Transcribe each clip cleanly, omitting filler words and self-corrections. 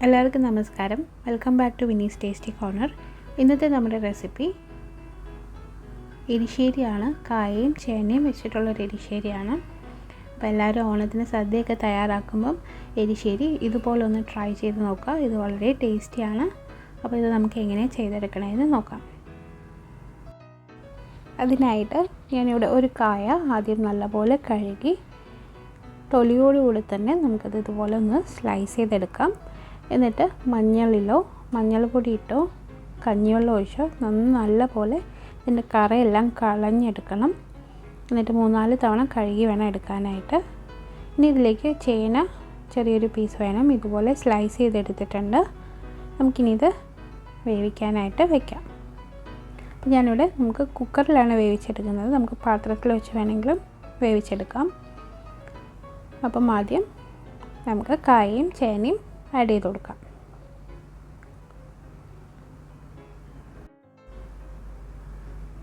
എല്ലാവർക്കും നമസ്കാരം. Welcome back to Vinee's tasty corner. ഇന്നത്തെ നമ്മുടെ റെസിപ്പി എരിശ്ശേരിയാണ്. കായയും ചേനയും വെച്ചിട്ടുള്ളൊരു എരിശ്ശേരിയാണ്. അപ്പോൾ എല്ലാവരും ഓണത്തിന് സദ്യയൊക്കെ തയ്യാറാക്കുമ്പം എരിശ്ശേരി ഇതുപോലെ ഒന്ന് ട്രൈ ചെയ്ത് നോക്കുക. ഇത് വളരെ ടേസ്റ്റിയാണ്. അപ്പോൾ ഇത് നമുക്ക് എങ്ങനെ ചെയ്തെടുക്കണമെന്ന് നോക്കാം. അതിനായിട്ട് ഞാനിവിടെ ഒരു കായ ആദ്യം നല്ലപോലെ കഴുകി തൊലിയോടുകൂടി തന്നെ നമുക്കത് ഇതുപോലെ ഒന്ന് സ്ലൈസ് ചെയ്തെടുക്കാം. എന്നിട്ട് മഞ്ഞളിലോ മഞ്ഞൾപ്പൊടി ഇട്ടോ കഞ്ഞിവെള്ളം ഒഴിച്ചോ നല്ലപോലെ ഇതിൻ്റെ കറയെല്ലാം കളഞ്ഞെടുക്കണം. എന്നിട്ട് 3-4 തവണ കഴുകി വേണം എടുക്കാനായിട്ട്. ഇനി ഇതിലേക്ക് ചേന ചെറിയൊരു പീസ് വേണം. ഇതുപോലെ സ്ലൈസ് ചെയ്തെടുത്തിട്ടുണ്ട്. നമുക്കിനി ഇത് വേവിക്കാനായിട്ട് വെക്കാം. അപ്പോൾ ഞാനിവിടെ നമുക്ക് കുക്കറിലാണ് വേവിച്ചെടുക്കുന്നത്. നമുക്ക് പാത്രത്തിൽ വെച്ച് വേണമെങ്കിലും വേവിച്ചെടുക്കാം. അപ്പം ആദ്യം നമുക്ക് കായയും ചേനയും ആഡ് ചെയ്ത് കൊടുക്കാം.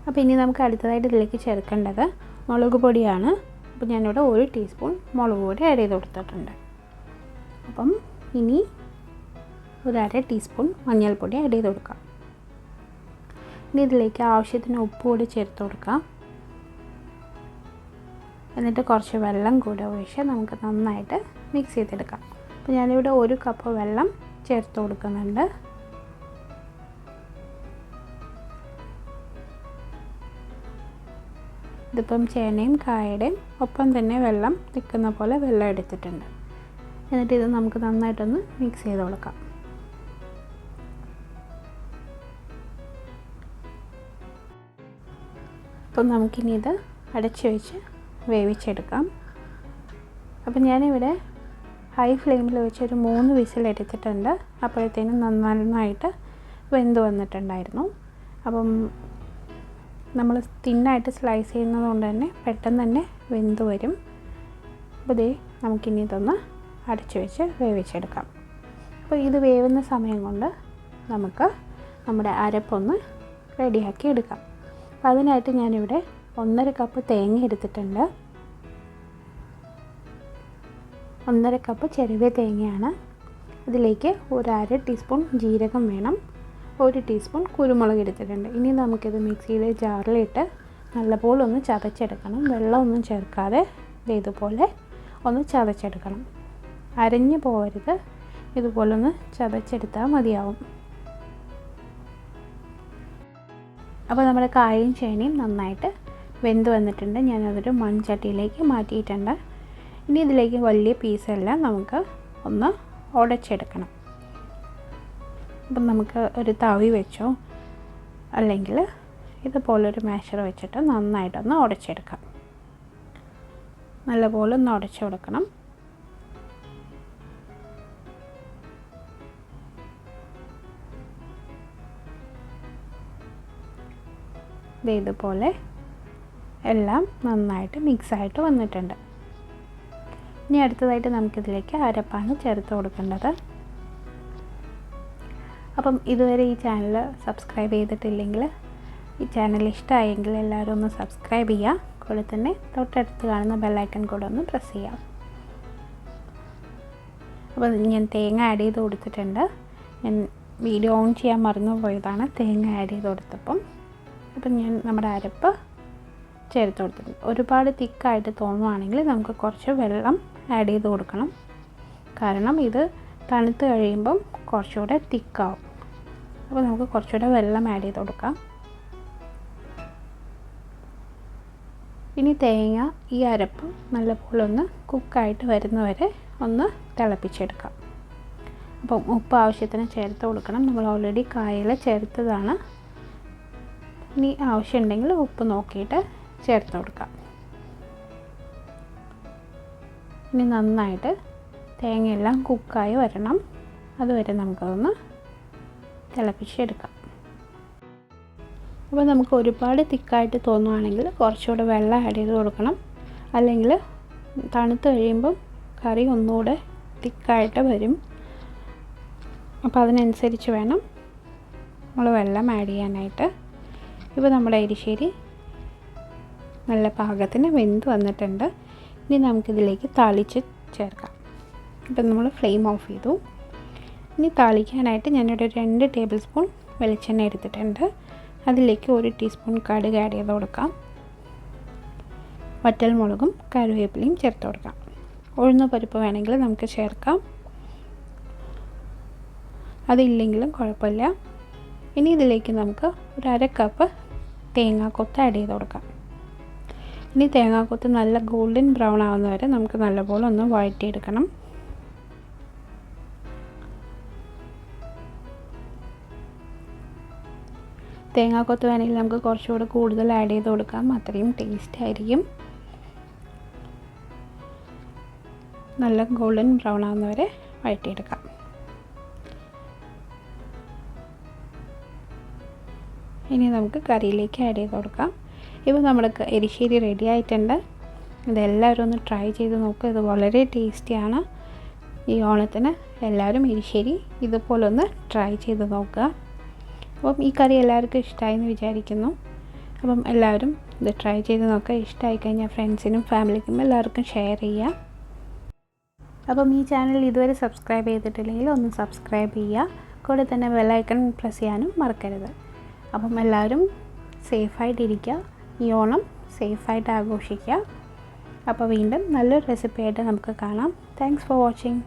അപ്പോൾ ഇനി നമുക്ക് അടുത്തതായിട്ട് ഇതിലേക്ക് ചേർക്കേണ്ടത് മുളക് പൊടിയാണ്. അപ്പോൾ ഞാനിവിടെ 1 ടീസ്പൂൺ മുളക് പൊടി ആഡ് ചെയ്ത് കൊടുത്തിട്ടുണ്ട്. അപ്പം ഇനി 1/2 ടീസ്പൂൺ മഞ്ഞൾപ്പൊടി ആഡ് ചെയ്ത് കൊടുക്കാം. ഇനി ഇതിലേക്ക് ആവശ്യത്തിന് ഉപ്പ് കൂടി ചേർത്ത് കൊടുക്കാം. എന്നിട്ട് കുറച്ച് വെള്ളം കൂടെ ഒഴിച്ച് നമുക്ക് നന്നായിട്ട് മിക്സ് ചെയ്തെടുക്കാം. അപ്പോൾ ഞാനിവിടെ 1 കപ്പ് വെള്ളം ചേർത്ത് കൊടുക്കുന്നുണ്ട്. ഇതിപ്പം ചേനയും കായയുടെയും ഒപ്പം തന്നെ വെള്ളം നിൽക്കുന്ന പോലെ വെള്ളം എടുത്തിട്ടുണ്ട്. എന്നിട്ട് ഇത് നമുക്ക് നന്നായിട്ടൊന്ന് മിക്സ് ചെയ്ത് കൊടുക്കാം. അപ്പം നമുക്കിനി ഇത് അടച്ചു വെച്ച് വേവിച്ചെടുക്കാം. അപ്പം ഞാനിവിടെ ഹൈ ഫ്ലെയിമിൽ വെച്ചൊരു 3 വിസിൽ എടുത്തിട്ടുണ്ട്. അപ്പോഴത്തേനും നന്നായിട്ട് വെന്ത് വന്നിട്ടുണ്ടായിരുന്നു. അപ്പം നമ്മൾ തിന്നായിട്ട് സ്ലൈസ് ചെയ്യുന്നത് കൊണ്ട് തന്നെ പെട്ടെന്ന് തന്നെ വെന്ത് വരും. അപ്പോൾ ഇതേ നമുക്കിനി ഇതൊന്ന് അടച്ചു വെച്ച് വേവിച്ചെടുക്കാം. അപ്പോൾ ഇത് വേവുന്ന സമയം കൊണ്ട് നമുക്ക് നമ്മുടെ അരപ്പൊന്ന് റെഡിയാക്കി എടുക്കാം. അപ്പോൾ അതിനായിട്ട് ഞാനിവിടെ 1.5 കപ്പ് തേങ്ങ എടുത്തിട്ടുണ്ട്. 1.5 കപ്പ് ചെറിയ തേങ്ങയാണ്. ഇതിലേക്ക് 1/2 ടീസ്പൂൺ ജീരകം വേണം. 1 ടീസ്പൂൺ കുരുമുളക് എടുത്തിട്ടുണ്ട്. ഇനി നമുക്കിത് മിക്സിയിലെ ജാറിലിട്ട് നല്ലപോലെ ഒന്ന് ചതച്ചെടുക്കണം. വെള്ളമൊന്നും ചേർക്കാതെ ഇതുപോലെ ഒന്ന് ചതച്ചെടുക്കണം. അരഞ്ഞു പോകരുത്. ഇതുപോലെ ഒന്ന് ചതച്ചെടുത്താൽ മതിയാവും. അപ്പോൾ നമ്മുടെ കായയും ചേനയും നന്നായിട്ട് വെന്ത് വന്നിട്ടുണ്ട്. ഞാനതൊരു മൺചട്ടിയിലേക്ക് മാറ്റിയിട്ടുണ്ട്. ഇനി ഇതിലേക്ക് വലിയ പീസെല്ലാം നമുക്ക് ഒന്ന് ഉടച്ചെടുക്കണം. അപ്പം നമുക്ക് ഒരു തവി വെച്ചോ അല്ലെങ്കിൽ ഇതുപോലൊരു മാഷർ വെച്ചിട്ട് നന്നായിട്ടൊന്ന് ഉടച്ചെടുക്കാം. നല്ലപോലെ ഒന്ന് ഉടച്ചു കൊടുക്കണം. ഇതുപോലെ എല്ലാം നന്നായിട്ട് മിക്സായിട്ട് വന്നിട്ടുണ്ട്. ഇനി അടുത്തതായിട്ട് നമുക്കിതിലേക്ക് അരപ്പാണ് ചേർത്ത് കൊടുക്കേണ്ടത്. അപ്പം ഇതുവരെ ഈ ചാനൽ സബ്സ്ക്രൈബ് ചെയ്തിട്ടില്ലെങ്കിൽ ഈ ചാനൽ ഇഷ്ടമായെങ്കിൽ എല്ലാവരും ഒന്ന് സബ്സ്ക്രൈബ് ചെയ്യുക. കൂടെ തന്നെ തൊട്ടടുത്ത് കാണുന്ന ബെല്ലൈക്കൺ കൂടെ ഒന്ന് പ്രസ് ചെയ്യാം. അപ്പോൾ ഞാൻ തേങ്ങ ആഡ് ചെയ്ത് കൊടുത്തിട്ടുണ്ട്. ഞാൻ വീഡിയോ ഓൺ ചെയ്യാൻ മറന്നു പോയതാണ് തേങ്ങ ആഡ് ചെയ്ത് കൊടുത്തപ്പം. അപ്പം ഞാൻ നമ്മുടെ അരപ്പ് ചേർത്ത് കൊടുത്തിട്ടുണ്ട്. ഒരുപാട് തിക്കായിട്ട് തോന്നുവാണെങ്കിൽ നമുക്ക് കുറച്ച് വെള്ളം ആഡ് ചെയ്ത് കൊടുക്കണം. കാരണം ഇത് തണുത്ത് കഴിയുമ്പം കുറച്ചുകൂടെ തിക്കാവും. അപ്പോൾ നമുക്ക് കുറച്ചുകൂടെ വെള്ളം ആഡ് ചെയ്ത് കൊടുക്കാം. ഇനി തേങ്ങ ഈ അരപ്പ് നല്ലപോലെ ഒന്ന് കുക്കായിട്ട് വരുന്നവരെ ഒന്ന് തിളപ്പിച്ചെടുക്കാം. അപ്പം ഉപ്പ് ആവശ്യത്തിന് ചേർത്ത് കൊടുക്കണം. നമ്മൾ ഓൾറെഡി കായയിൽ ചേർത്തതാണ്. ഇനി ആവശ്യമുണ്ടെങ്കിൽ ഉപ്പ് നോക്കിയിട്ട് ചേർത്ത് കൊടുക്കാം. ഇനി നന്നായിട്ട് തേങ്ങയെല്ലാം കുക്കായി വരണം. അതുവരെ നമുക്കതൊന്ന് തിളപ്പിച്ചെടുക്കാം. അപ്പോൾ നമുക്ക് ഒരുപാട് തിക്കായിട്ട് തോന്നുവാണെങ്കിൽ കുറച്ചുകൂടെ വെള്ളം ആഡ് ചെയ്ത് കൊടുക്കണം. അല്ലെങ്കിൽ തണുത്ത് കഴിയുമ്പം കറി ഒന്നുകൂടെ തിക്കായിട്ട് വരും. അപ്പോൾ അതിനനുസരിച്ച് വേണം നമ്മൾ വെള്ളം ആഡ് ചെയ്യാനായിട്ട്. ഇപ്പോൾ നമ്മുടെ എരിശ്ശേരി നല്ല പാകത്തിന് വെന്ത് വന്നിട്ടുണ്ട്. ഇനി നമുക്കിതിലേക്ക് താളിച്ച് ചേർക്കാം. ഇപ്പം നമ്മൾ ഫ്ലെയിം ഓഫ് ചെയ്തു. ഇനി താളിക്കാനായിട്ട് ഞാനിവിടെ 2 ടേബിൾ സ്പൂൺ വെളിച്ചെണ്ണ എടുത്തിട്ടുണ്ട്. അതിലേക്ക് 1 ടീസ്പൂൺ കടുക് ആഡ് ചെയ്ത് കൊടുക്കാം. വറ്റൽമുളകും കറിവേപ്പിലയും ചേർത്ത് കൊടുക്കാം. ഉഴുന്ന് പരിപ്പ് വേണമെങ്കിൽ നമുക്ക് ചേർക്കാം, അതില്ലെങ്കിലും കുഴപ്പമില്ല. ഇനി ഇതിലേക്ക് നമുക്ക് ഒരു 1/2 കപ്പ് തേങ്ങാക്കൊത്ത് ആഡ് ചെയ്ത് കൊടുക്കാം. ഇനി തേങ്ങാക്കൊത്ത് നല്ല ഗോൾഡൻ ബ്രൗൺ ആവുന്ന വരെ നമുക്ക് നല്ലപോലെ ഒന്ന് വഴറ്റിയെടുക്കണം. തേങ്ങാക്കൊത്ത് വേണമെങ്കിൽ നമുക്ക് കുറച്ചുകൂടെ കൂടുതൽ ആഡ് ചെയ്ത് കൊടുക്കാം, അത്രയും ടേസ്റ്റ് ആയിരിക്കും. നല്ല ഗോൾഡൻ ബ്രൗൺ ആവുന്ന വരെ വഴറ്റിയെടുക്കാം. ഇനി നമുക്ക് കറിയിലേക്ക് ആഡ് ചെയ്ത് കൊടുക്കാം. ഇപ്പോൾ നമ്മുടെ എരിശ്ശേരി റെഡി ആയിട്ടുണ്ട്. ഇതെല്ലാവരും ഒന്ന് ട്രൈ ചെയ്ത് നോക്കുക, ഇത് വളരെ ടേസ്റ്റിയാണ്. ഈ ഓണത്തിന് എല്ലാവരും എരിശ്ശേരി ഇതുപോലെ ഒന്ന് ട്രൈ ചെയ്ത് നോക്കുക. അപ്പം ഈ കറി എല്ലാവർക്കും ഇഷ്ടമായി എന്ന് വിചാരിക്കുന്നു. അപ്പം എല്ലാവരും ഇത് ട്രൈ ചെയ്ത് നോക്കുക. ഇഷ്ടമായി കഴിഞ്ഞാൽ ഫ്രണ്ട്സിനും ഫാമിലിക്കും എല്ലാവർക്കും ഷെയർ ചെയ്യുക. അപ്പം ഈ ചാനൽ ഇതുവരെ സബ്സ്ക്രൈബ് ചെയ്തിട്ടില്ലെങ്കിൽ ഒന്ന് സബ്സ്ക്രൈബ് ചെയ്യുക. കൂടെ തന്നെ ബെല്ലൈക്കൺ പ്രസ് ചെയ്യാനും മറക്കരുത്. അപ്പം എല്ലാവരും സേഫായിട്ടിരിക്കുക, ഈ ഓണം സേഫായിട്ട് ആഘോഷിക്കുക. അപ്പോൾ വീണ്ടും നല്ലൊരു റെസിപ്പിയായിട്ട് നമുക്ക് കാണാം. Thanks for watching.